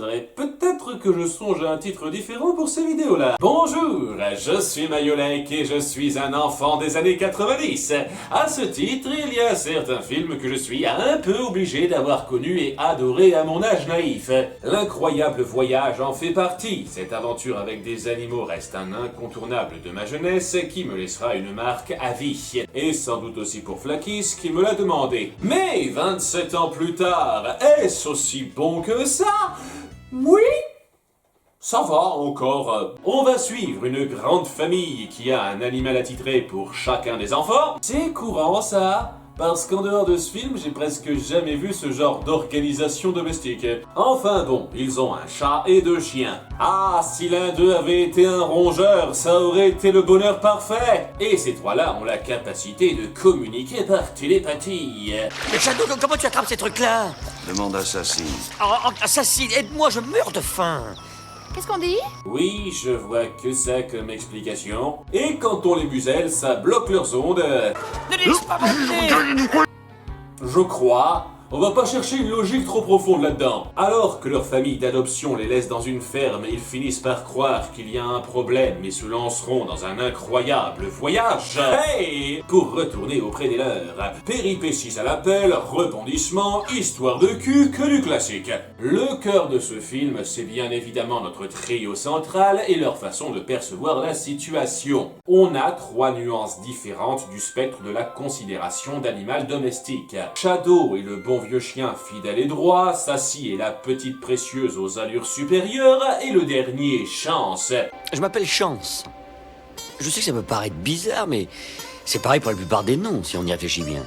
faudrait peut-être que je songe à un titre différent pour ces vidéos-là. Bonjour, je suis Mayolek et je suis un enfant des années 90. À ce titre, il y a certains films que je suis un peu obligé d'avoir connus et adorés à mon âge naïf. L'incroyable voyage en fait partie. Cette aventure avec des animaux reste un incontournable de ma jeunesse qui me laissera une marque à vie. Et sans doute aussi pour Flakis qui me l'a demandé. Mais 27 ans plus tard, est-ce aussi bon que ça? Oui? Ça va encore. On va suivre une grande famille qui a un animal attitré pour chacun des enfants. C'est courant ça, parce qu'en dehors de ce film, j'ai presque jamais vu ce genre d'organisation domestique. Enfin bon, ils ont un chat et 2 chiens. Ah, si l'un d'eux avait été un rongeur, ça aurait été le bonheur parfait. Et ces 3-là ont la capacité de communiquer par télépathie. Mais Shadow, comment tu attrapes ces trucs-là? Demande à Sassy. Oh, Assassine, aide-moi, je meurs de faim. Qu'est-ce qu'on dit? Oui, je vois que ça comme explication. Et quand on les muselle, ça bloque leurs ondes. Ne laisse pas monter. Je crois. On va pas chercher une logique trop profonde là-dedans. Alors que leur famille d'adoption les laisse dans une ferme, ils finissent par croire qu'il y a un problème et se lanceront dans un incroyable voyage. Hey! Pour retourner auprès des leurs. Péripéties à l'appel, rebondissements, histoire de cul, que du classique. Le cœur de ce film, c'est bien évidemment notre trio central et leur façon de percevoir la situation. On a 3 nuances différentes du spectre de la considération d'animal domestique. Shadow est le bon vieux chien fidèle et droit, Sassy est la petite précieuse aux allures supérieures, et le dernier, Chance. Je m'appelle Chance. Je sais que ça peut paraître bizarre, mais c'est pareil pour la plupart des noms, si on y réfléchit bien.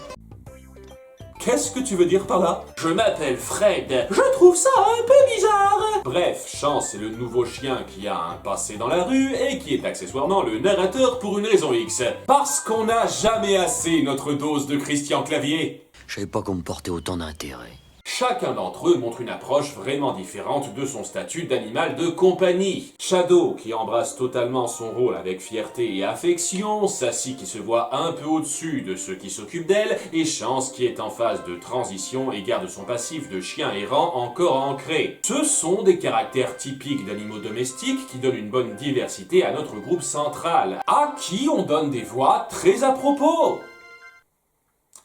Qu'est-ce que tu veux dire par là? Je m'appelle Fred. Je trouve ça un peu bizarre. Bref, Chance est le nouveau chien qui a un passé dans la rue et qui est accessoirement le narrateur pour une raison X. Parce qu'on n'a jamais assez notre dose de Christian Clavier. Je savais pas qu'on me portait autant d'intérêt. Chacun d'entre eux montre une approche vraiment différente de son statut d'animal de compagnie. Shadow qui embrasse totalement son rôle avec fierté et affection, Sassy qui se voit un peu au-dessus de ceux qui s'occupent d'elle, et Chance qui est en phase de transition et garde son passif de chien errant encore ancré. Ce sont des caractères typiques d'animaux domestiques qui donnent une bonne diversité à notre groupe central, à qui on donne des voix très à propos.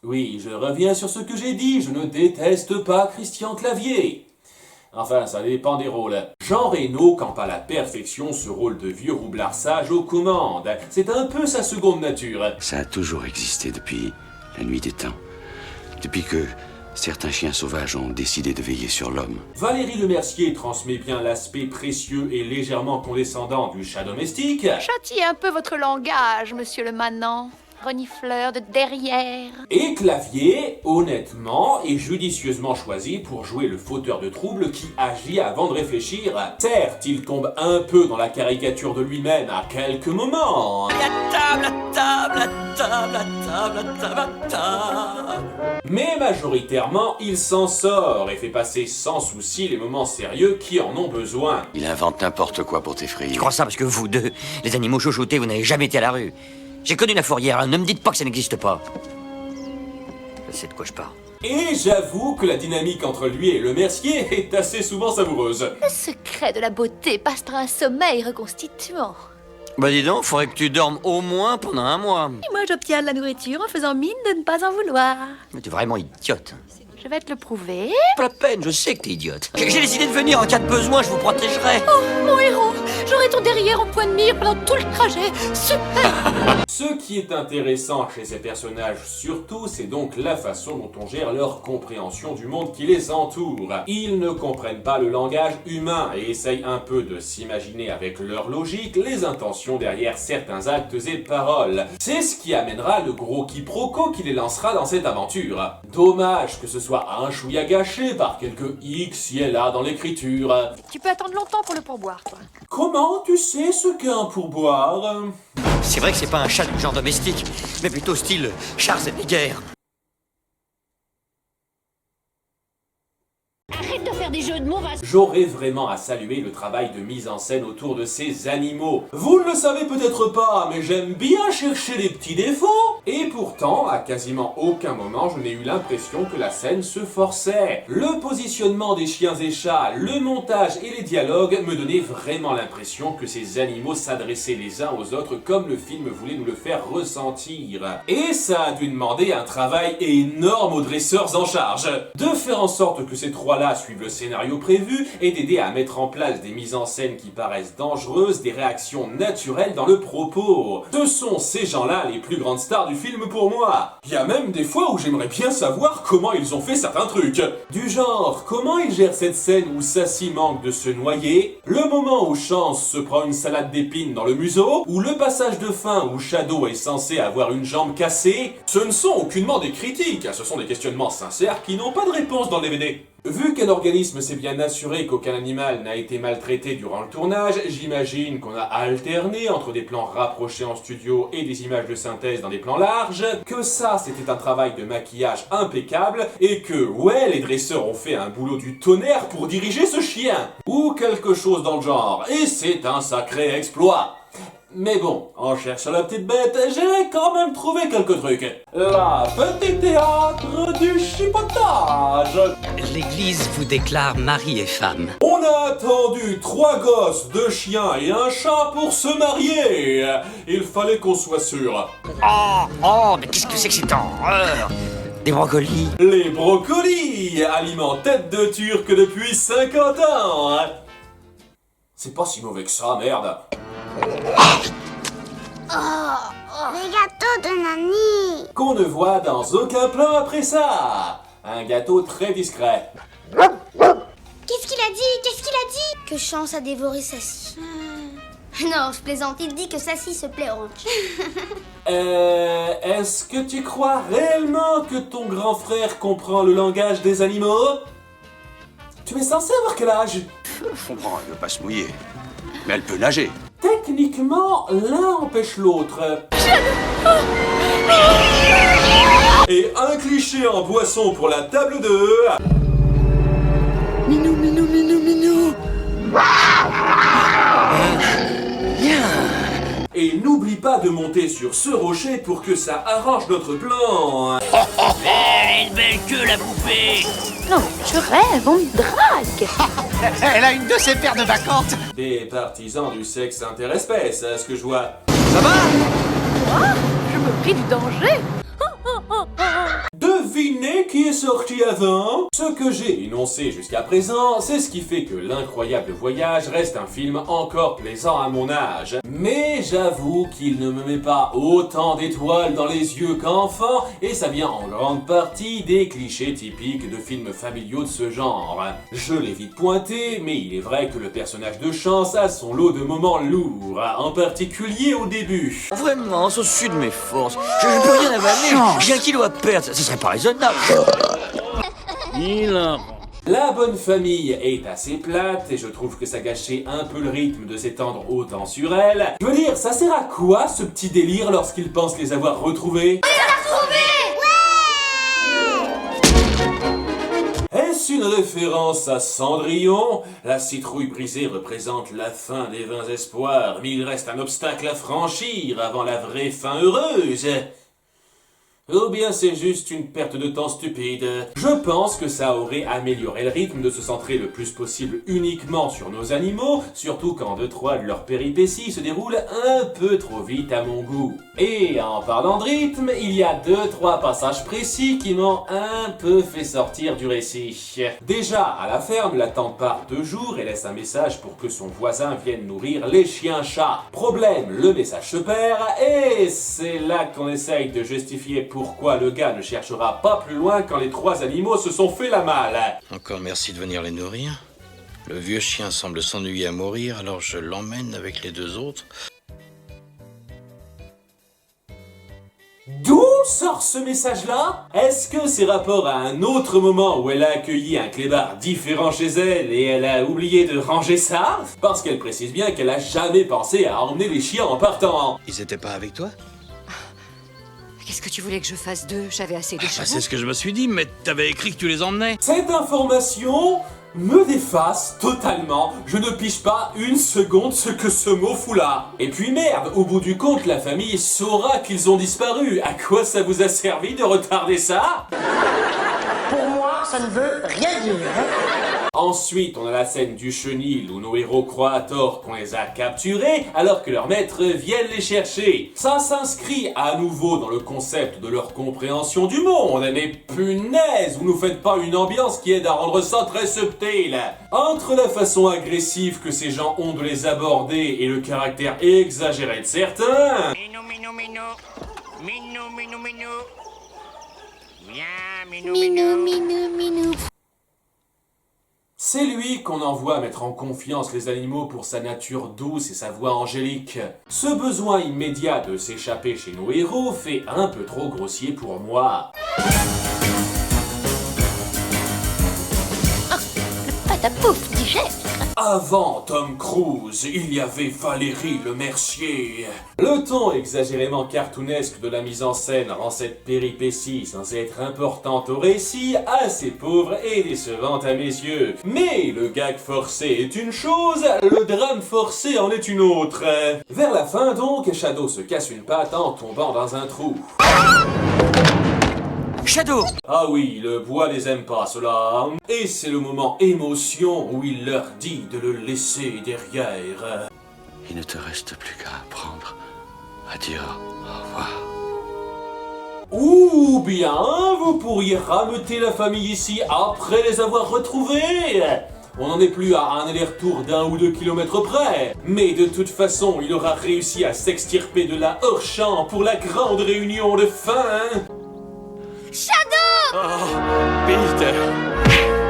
Oui, je reviens sur ce que j'ai dit, je ne déteste pas Christian Clavier. Enfin, ça dépend des rôles. Jean Reno campe à la perfection ce rôle de vieux roublard sage aux commandes. C'est un peu sa seconde nature. Ça a toujours existé depuis la nuit des temps. Depuis que certains chiens sauvages ont décidé de veiller sur l'homme. Valérie Lemercier transmet bien l'aspect précieux et légèrement condescendant du chat domestique. Châtiez un peu votre langage, monsieur le manant. Renifleur de derrière. Et Clavier, honnêtement et judicieusement choisi pour jouer le fauteur de trouble qui agit avant de réfléchir. Certes, il tombe un peu dans la caricature de lui-même à quelques moments. La table. Mais majoritairement, il s'en sort et fait passer sans souci les moments sérieux qui en ont besoin. Il invente n'importe quoi pour t'effrayer. Tu crois ça parce que vous deux, les animaux chouchoutés, vous n'avez jamais été à la rue. J'ai connu la fourrière, hein. Ne me dites pas que ça n'existe pas. Je sais de quoi je parle. Et j'avoue que la dynamique entre lui et Lemercier est assez souvent savoureuse. Le secret de la beauté passe par un sommeil reconstituant. Bah dis donc, faudrait que tu dormes au moins pendant 1 mois. Et moi, j'obtiens de la nourriture en faisant mine de ne pas en vouloir. Mais t'es vraiment idiote. Je vais te le prouver. Pas la peine, je sais que t'es idiote. J'ai décidé de venir en cas de besoin, je vous protégerai. Oh, mon héros, j'aurai ton derrière en point de mire pendant tout le trajet. Super! Ce qui est intéressant chez ces personnages surtout, c'est donc la façon dont on gère leur compréhension du monde qui les entoure. Ils ne comprennent pas le langage humain et essayent un peu de s'imaginer avec leur logique les intentions derrière certains actes et paroles. C'est ce qui amènera le gros quiproquo qui les lancera dans cette aventure. Dommage que ce soit un chouïa gâché par quelques X ci et là dans l'écriture. Tu peux attendre longtemps pour le pourboire, toi. Comment tu sais ce qu'est un pourboire? C'est vrai que c'est pas un chat du genre domestique, mais plutôt style Schwarzenegger. Arrête de faire des des jeux de mots va... J'aurais vraiment à saluer le travail de mise en scène autour de ces animaux. Vous ne le savez peut-être pas, mais j'aime bien chercher les petits défauts. Et pourtant, à quasiment aucun moment, je n'ai eu l'impression que la scène se forçait. Le positionnement des chiens et chats, le montage et les dialogues me donnaient vraiment l'impression que ces animaux s'adressaient les uns aux autres comme le film voulait nous le faire ressentir. Et ça a dû demander un travail énorme aux dresseurs en charge. De faire en sorte que ces trois-là suivent le scénario prévu et d'aider à mettre en place des mises en scène qui paraissent dangereuses, des réactions naturelles dans le propos. Ce sont ces gens-là les plus grandes stars du film pour moi. Il y a même des fois où j'aimerais bien savoir comment ils ont fait certains trucs. Du genre, comment ils gèrent cette scène où Sassy manque de se noyer, le moment où Chance se prend une salade d'épines dans le museau, ou le passage de fin où Shadow est censé avoir une jambe cassée. Ce ne sont aucunement des critiques, ce sont des questionnements sincères qui n'ont pas de réponse dans le DVD. Vu qu'un organisme s'est bien assuré qu'aucun animal n'a été maltraité durant le tournage, j'imagine qu'on a alterné entre des plans rapprochés en studio et des images de synthèse dans des plans larges, que ça c'était un travail de maquillage impeccable, et que, ouais, les dresseurs ont fait un boulot du tonnerre pour diriger ce chien, ou quelque chose dans le genre, et c'est un sacré exploit. Mais bon, en cherchant la petite bête, j'ai quand même trouvé quelques trucs. La petite théâtre du chipotage. L'église vous déclare mari et femme. On a attendu 3 gosses, 2 chiens et un chat pour se marier. Il fallait qu'on soit sûr. Oh, mais qu'est-ce que c'est que cette horreur? Des brocolis. Les brocolis, aliment tête de turc depuis 50 ans. C'est pas si mauvais que ça, merde. Les gâteaux de Nani. Qu'on ne voit dans aucun plan après ça. Un gâteau très discret. Qu'est-ce qu'il a dit Que Chance a dévoré Sassy. Non, je plaisante, il dit que Sassy se plaît orange. Est-ce que tu crois réellement que ton grand frère comprend le langage des animaux? Tu es censé avoir quel âge? Je comprends, elle veut pas se mouiller. Mais elle peut nager. Techniquement, l'un empêche l'autre. Et un cliché en boisson pour la table 2. Minou, minou, minou, minou. Et n'oublie pas de monter sur ce rocher pour que ça arrange notre plan. Elle belle queue, la poupée. Non, je rêve, on me drague. Elle a une de ses paires de vacances. Des partisans du sexe interespèce, à ce que je vois. Ça va? Je me prie du danger. Devinez qui est sorti avant? Ce que j'ai énoncé jusqu'à présent, c'est ce qui fait que L'incroyable voyage reste un film encore plaisant à mon âge. Mais j'avoue qu'il ne me met pas autant d'étoiles dans les yeux qu'enfant, et ça vient en grande partie des clichés typiques de films familiaux de ce genre. Je l'ai vite pointé, mais il est vrai que le personnage de Chance a son lot de moments lourds, en particulier au début. Vraiment, c'est au-dessus de mes forces. Je ne peux rien avaler. J'ai 1 kilo à perdre. Ce serait pas raisonnable. La bonne famille est assez plate et je trouve que ça gâchait un peu le rythme de s'étendre autant sur elle. Je veux dire, ça sert à quoi ce petit délire lorsqu'ils pensent les avoir retrouvés? Est-ce une référence à Cendrillon? La citrouille brisée représente la fin des vains espoirs, mais il reste un obstacle à franchir avant la vraie fin heureuse. Ou bien c'est juste une perte de temps stupide. Je pense que ça aurait amélioré le rythme de se centrer le plus possible uniquement sur nos animaux, surtout quand 2-3 de leurs péripéties se déroulent un peu trop vite à mon goût. Et en parlant de rythme, il y a 2-3 passages précis qui m'ont un peu fait sortir du récit. Déjà, à la ferme, la tante part 2 jours et laisse un message pour que son voisin vienne nourrir les chiens-chats. Problème, le message se perd et c'est là qu'on essaye de justifier pourquoi le gars ne cherchera pas plus loin quand les 3 animaux se sont fait la malle. Encore merci de venir les nourrir. Le vieux chien semble s'ennuyer à mourir, alors je l'emmène avec les 2 autres. D'où sort ce message-là? Est-ce que c'est rapport à un autre moment où elle a accueilli un clébard différent chez elle et elle a oublié de ranger ça? Parce qu'elle précise bien qu'elle a jamais pensé à emmener les chiens en partant. Ils étaient pas avec toi? Qu'est-ce que tu voulais que je fasse d'eux? J'avais assez de Bah, chevaux. c'est ce que je me suis dit, mais t'avais écrit que tu les emmenais. Cette information me déface totalement. Je ne pige pas une seconde ce que ce mot fout là. Et puis merde, au bout du compte, la famille saura qu'ils ont disparu. À quoi ça vous a servi de retarder ça? Pour moi, ça ne veut rien dire. Ensuite, on a la scène du chenil où nos héros croient à tort qu'on les a capturés alors que leurs maîtres viennent les chercher. Ça s'inscrit à nouveau dans le concept de leur compréhension du monde, mais punaise, vous nous faites pas une ambiance qui aide à rendre ça très subtil. Entre la façon agressive que ces gens ont de les aborder et le caractère exagéré de certains... Minou, minou, minou. Minou, minou, minou. Viens, minou, Minou, minou, minou. C'est lui qu'on envoie mettre en confiance les animaux pour sa nature douce et sa voix angélique. Ce besoin immédiat de s'échapper chez nos héros fait un peu trop grossier pour moi. Patapouf, digeste. Avant Tom Cruise, il y avait Valérie Lemercier. Le ton exagérément cartoonesque de la mise en scène rend cette péripétie censée être importante au récit assez pauvre et décevante à mes yeux. Mais le gag forcé est une chose, le drame forcé en est une autre. Vers la fin donc, Shadow se casse une patte en tombant dans un trou. Shadow! Ah oui, le bois les aime pas, cela. Et c'est le moment émotion où il leur dit de le laisser derrière. Il ne te reste plus qu'à apprendre à dire au revoir. Ou bien, vous pourriez rameuter la famille ici après les avoir retrouvés. On n'en est plus à un aller-retour d'1 ou 2 kilomètres près. Mais de toute façon, il aura réussi à s'extirper de là hors champ pour la grande réunion de fin. Shadow! Oh, Peter,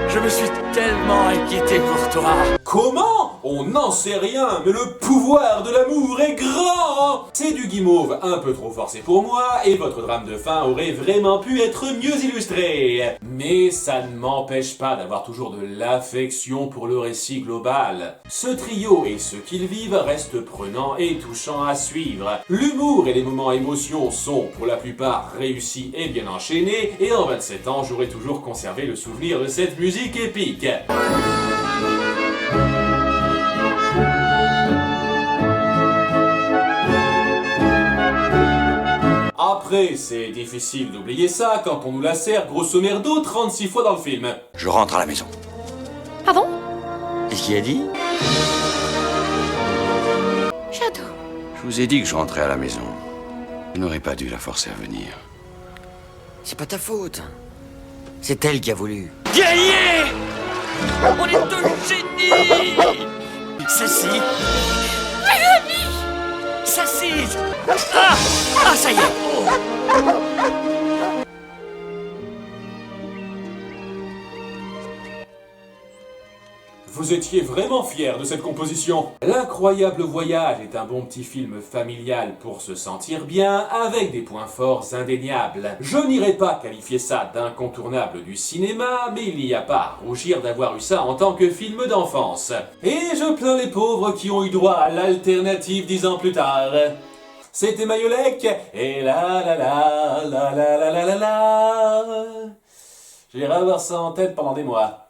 je me suis tellement inquiété pour toi. Comment? On n'en sait rien, mais le pouvoir de l'amour est grand! C'est du guimauve un peu trop forcé pour moi, et votre drame de fin aurait vraiment pu être mieux illustré. Mais ça ne m'empêche pas d'avoir toujours de l'affection pour le récit global. Ce trio et ce qu'ils vivent restent prenants et touchants à suivre. L'humour et les moments émotions sont, pour la plupart, réussis et bien enchaînés, et en 27 ans, j'aurai toujours conservé le souvenir de cette musique épique. Après, c'est difficile d'oublier ça quand on nous la sert grosso merdo 36 fois dans le film. Je rentre à la maison. Ah bon? Qu'est-ce qu'il a dit? Shadow. Je vous ai dit que je rentrais à la maison. Je n'aurais pas dû la forcer à venir. C'est pas ta faute. C'est elle qui a voulu. Gagner! On est deux génies! Ceci. S'assise. Ah, ça y est. Vous étiez vraiment fiers de cette composition. L'Incroyable Voyage est un bon petit film familial pour se sentir bien, avec des points forts indéniables. Je n'irai pas qualifier ça d'incontournable du cinéma, mais il n'y a pas à rougir d'avoir eu ça en tant que film d'enfance. Et je plains les pauvres qui ont eu droit à l'alternative 10 ans plus tard. C'était Mayolek, et la la la la la la la la la. Je vais avoir ça en tête pendant des mois.